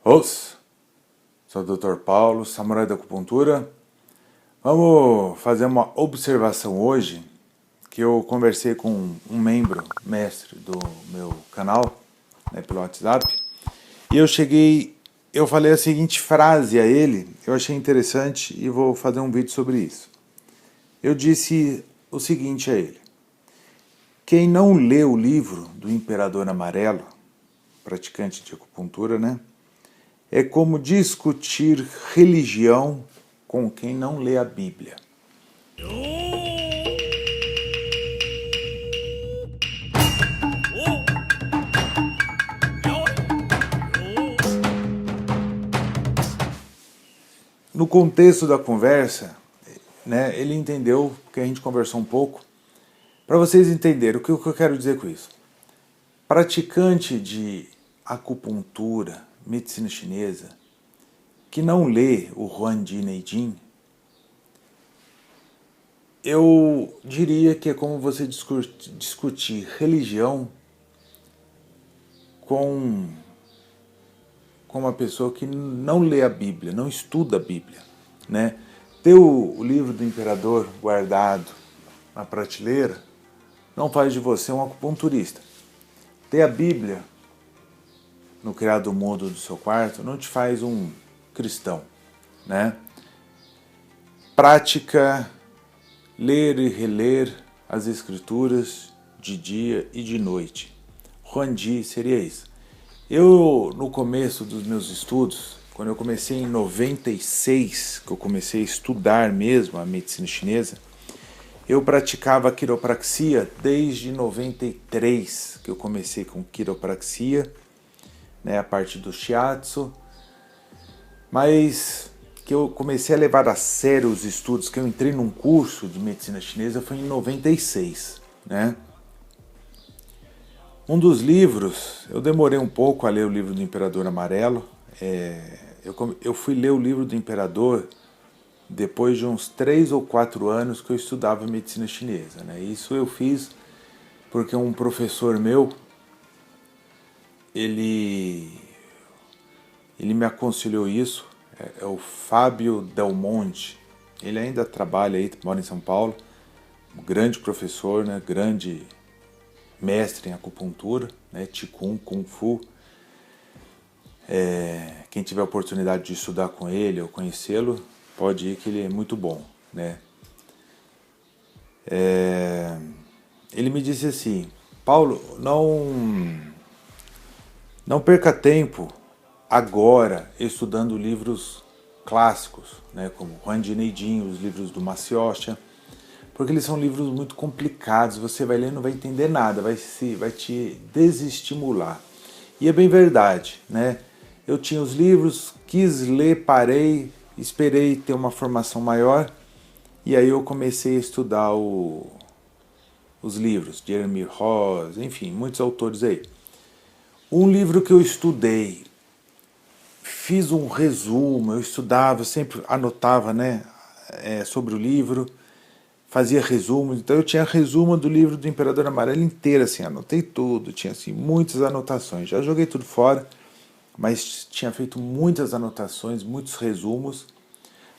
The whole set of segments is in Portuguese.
Os, sou o Dr. Paulo, samurai da acupuntura. Vamos fazer uma observação hoje, que eu conversei com um membro, mestre do meu canal, pelo WhatsApp, e eu falei a seguinte frase a ele, eu achei interessante e vou fazer um vídeo sobre isso. Eu disse o seguinte a ele: quem não lê o livro do Imperador Amarelo, praticante de acupuntura, é como discutir religião com quem não lê a Bíblia. No contexto da conversa, ele entendeu, porque a gente conversou um pouco. Para vocês entenderem, o que eu quero dizer com isso? Praticante de acupuntura, medicina chinesa, que não lê o Huangdi Neijing, eu diria que é como você discutir religião com uma pessoa que não lê a Bíblia, não estuda a Bíblia. Ter o livro do Imperador guardado na prateleira não faz de você um acupunturista. Ter a Bíblia no criado mundo do seu quarto não te faz um cristão. Prática ler e reler as escrituras de dia e de noite. Huangdi seria isso. Eu, no começo dos meus estudos, quando eu comecei em 96, que eu comecei a estudar mesmo a medicina chinesa, eu praticava quiropraxia desde 93, que eu comecei com quiropraxia, a parte do shiatsu, mas que eu comecei a levar a sério os estudos, que eu entrei num curso de medicina chinesa, foi em 96, Um dos livros, eu demorei um pouco a ler o livro do Imperador Amarelo. Eu fui ler o livro do Imperador depois de uns 3 ou 4 anos que eu estudava medicina chinesa. Isso eu fiz porque um professor meu, ele me aconselhou isso, é o Fábio Del Monte. Ele ainda trabalha aí, mora em São Paulo, um grande professor, grande mestre em acupuntura, Qigong, Kung Fu. Quem tiver a oportunidade de estudar com ele ou conhecê-lo, pode ir, que ele é muito bom. Ele me disse assim: Paulo, não perca tempo agora estudando livros clássicos, como Huangdi Neijing, os livros do Massiocha, porque eles são livros muito complicados, você vai ler e não vai entender nada, vai te desestimular. E é bem verdade, Eu tinha os livros, quis ler, parei, esperei ter uma formação maior, e aí eu comecei a estudar os livros, Jeremy Ross, enfim, muitos autores aí. Um livro que eu estudei, fiz um resumo, eu estudava, sempre anotava sobre o livro, fazia resumo, então eu tinha resumo do livro do Imperador Amarelo inteiro, assim, anotei tudo, tinha assim, muitas anotações, já joguei tudo fora, mas tinha feito muitas anotações, muitos resumos,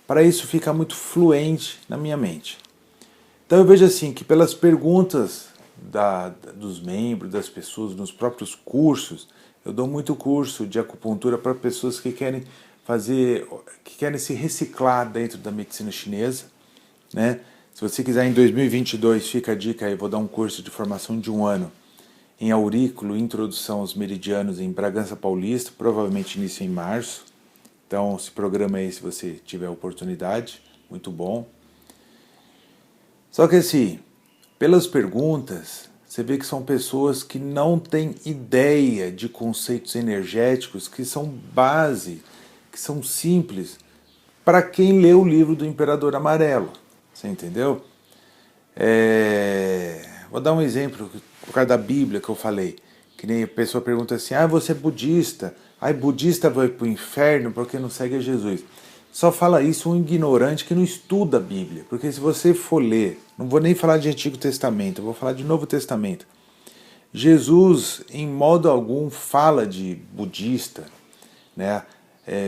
para isso ficar muito fluente na minha mente. Então eu vejo assim, que pelas perguntas dos membros, das pessoas, nos próprios cursos, eu dou muito curso de acupuntura para pessoas que querem se reciclar dentro da medicina chinesa, Se você quiser, em 2022, fica a dica aí, vou dar um curso de formação de 1 ano em aurículo, introdução aos meridianos em Bragança Paulista, provavelmente início em março. Então se programa aí se você tiver oportunidade, muito bom. Só que assim, pelas perguntas, você vê que são pessoas que não têm ideia de conceitos energéticos que são base, que são simples, para quem lê o livro do Imperador Amarelo. Você entendeu? Vou dar um exemplo, por causa da Bíblia que eu falei. Que nem a pessoa pergunta assim: você é budista? Budista vai para o inferno porque não segue a Jesus. Só fala isso um ignorante que não estuda a Bíblia. Porque se você for ler, não vou nem falar de Antigo Testamento, eu vou falar de Novo Testamento. Jesus, em modo algum, fala de budista, né?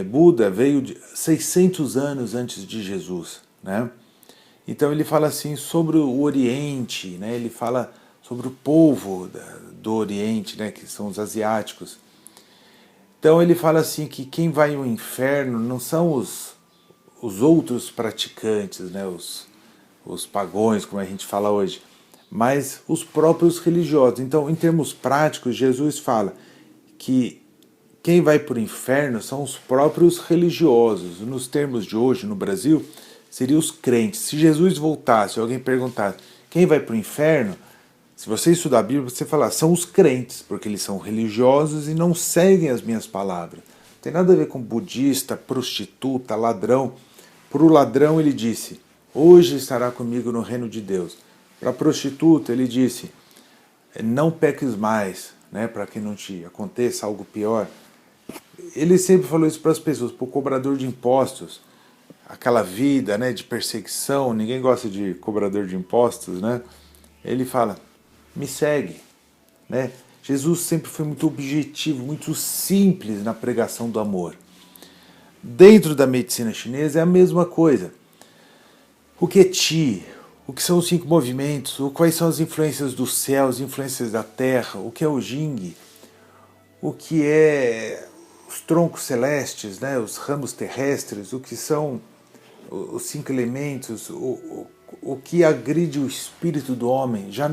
Buda veio 600 anos antes de Jesus, né? Então ele fala assim sobre o Oriente, né? Ele fala sobre o povo do Oriente, né? Que são os asiáticos. Então ele fala assim que quem vai ao inferno não são os outros praticantes, né? Os pagões, como a gente fala hoje, mas os próprios religiosos. Então, em termos práticos, Jesus fala que quem vai para o inferno são os próprios religiosos. Nos termos de hoje, no Brasil, seriam os crentes. Se Jesus voltasse, alguém perguntasse, quem vai para o inferno? Se você estudar a Bíblia, você falar, são os crentes, porque eles são religiosos e não seguem as minhas palavras. Não tem nada a ver com budista, prostituta, ladrão. Para o ladrão ele disse, hoje estará comigo no reino de Deus. Para a prostituta ele disse, não peques mais, né, para que não te aconteça algo pior. Ele sempre falou isso para as pessoas, para o cobrador de impostos, aquela vida, né, de perseguição, ninguém gosta de cobrador de impostos, né? Ele fala, me segue, né? Jesus sempre foi muito objetivo, muito simples na pregação do amor. Dentro da medicina chinesa é a mesma coisa. O que é Qi? O que são os 5 movimentos? Quais são as influências do céu, as influências da terra? O que é o Jing? O que é os troncos celestes, né? Os ramos terrestres? O que são os 5 elementos? O que agride o espírito do homem? Já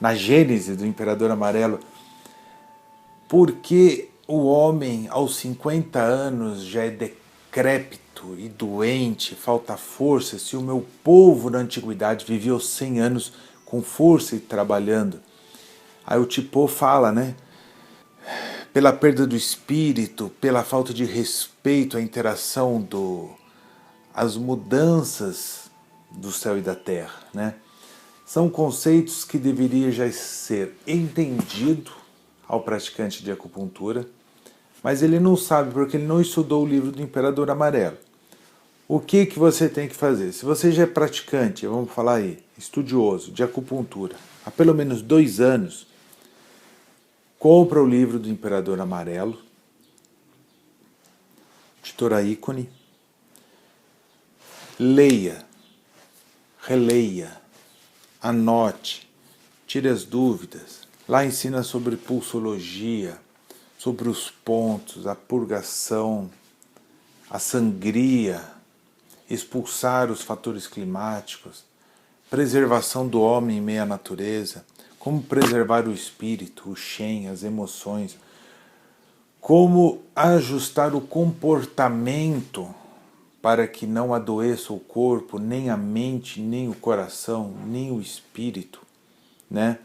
na Gênese do Imperador Amarelo. Porque o homem aos 50 anos já é decrépito e doente, falta força, se o meu povo na antiguidade vivia aos 100 anos com força e trabalhando. Aí o Tipo fala, né? Pela perda do espírito, pela falta de respeito à interação as mudanças do céu e da terra, né? São conceitos que deveriam já ser entendido ao praticante de acupuntura, mas ele não sabe porque ele não estudou o livro do Imperador Amarelo. O que você tem que fazer? Se você já é praticante, vamos falar aí, estudioso de acupuntura, há pelo menos 2 anos, compra o livro do Imperador Amarelo, editora Ícone, leia, releia, anote, tire as dúvidas. Lá ensina sobre pulsologia, sobre os pontos, a purgação, a sangria, expulsar os fatores climáticos, preservação do homem em meio à natureza, como preservar o espírito, o Shen, as emoções, como ajustar o comportamento para que não adoeça o corpo, nem a mente, nem o coração, nem o espírito, né?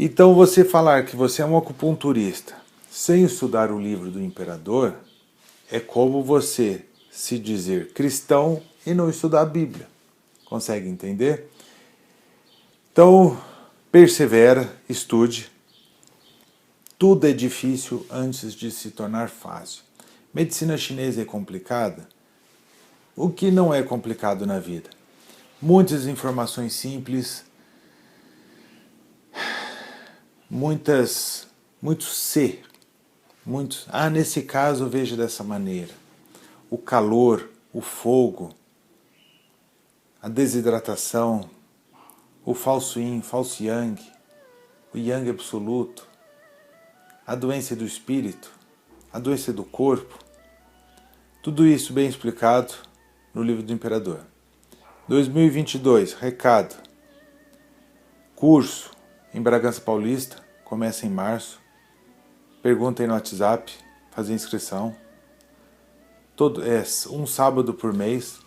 Então você falar que você é um acupunturista sem estudar o livro do Imperador é como você se dizer cristão e não estudar a Bíblia. Consegue entender? Então, persevera, estude. Tudo é difícil antes de se tornar fácil. Medicina chinesa é complicada? O que não é complicado na vida? Muitas informações simples, nesse caso eu vejo dessa maneira. O calor, o fogo, a desidratação, o falso yin, falso yang, o yang absoluto, a doença do espírito, a doença do corpo, tudo isso bem explicado no livro do Imperador. 2022, recado, curso em Bragança Paulista, começa em março, pergunta aí no WhatsApp, fazer inscrição, um sábado por mês,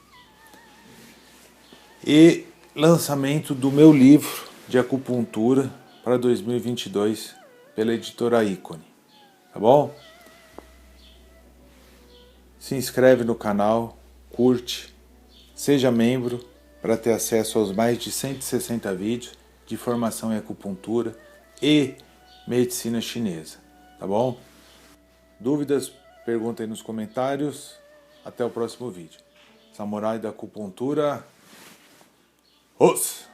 e lançamento do meu livro de acupuntura para 2022 pela editora Ícone, tá bom? Se inscreve no canal, curte, seja membro para ter acesso aos mais de 160 vídeos de formação em acupuntura e medicina chinesa, tá bom? Dúvidas, pergunta aí nos comentários. Até o próximo vídeo. Samurai da Acupuntura. Os!